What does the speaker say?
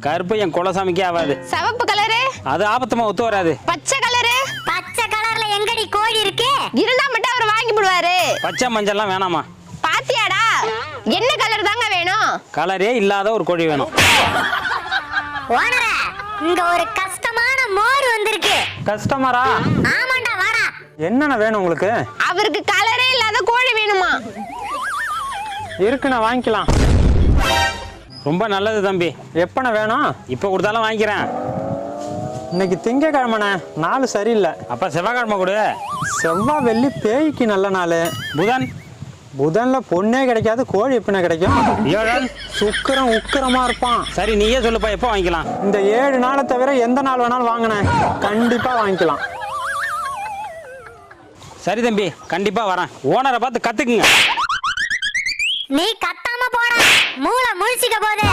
கருப்பு என் குலசாமிக்கே ஆகாது. சிவப்பு கலரு அது ஆபத்தமா ஒத்து வராது. பச்சை கலரு பச்சை கலர்ல எங்கடி கோழி இருக்கு? இருந்தா மட்டும் அவர் வாங்கி போடுவாரு. பச்சை மஞ்சள்லாம் வேணாமா? பாத்தியாடா, என்ன கலர் தாங்க வேணும்? கலரே இல்லாத ஒரு கோழி வேணும். ஓனரே, இங்க ஒரு கஷ்டமான மோர் வந்திருக்கு. கஸ்டமரா? ஆமாண்டா, வாடா. என்னென்ன வேணும் உங்களுக்கு? அவருக்கு கலரே இல்லாத கோழி வேணுமா? இருக்குண்ணா, வாங்கிக்கலாம். ரொம்ப நல்லது தம்பி. எப்பண்ணா வேணும்? இப்போ கொடுத்தாலும் வாங்கிக்கிறேன். இன்னைக்கு திங்கக்கிழமைண்ணே, நாள் சரியில்லை. அப்ப செவ்வாய்க்கிழமை கொடு. செவ்வாய் வெள்ளி பேய்க்கு நல்ல நாள். புதன்? புதன்ல பொண்ணே கிடைக்காது, கோழி எப்படிண்ணா கிடைக்கும்? வியாழன்? சுக்கிரன் உக்கிரமா இருப்பான். சரி நீயே சொல்லுப்பா, எப்போ வாங்கிக்கலாம்? இந்த 7 நாளை தவிர எந்த நாள் வேணாலும் வாங்கினேன், கண்டிப்பா வாங்கிக்கலாம். சரி தம்பி, கண்டிப்பா வரேன். ஓனரை பார்த்து கத்துக்குங்க. நீ கத்தாம போடா, மூளை முழிச்சுக்க போதே.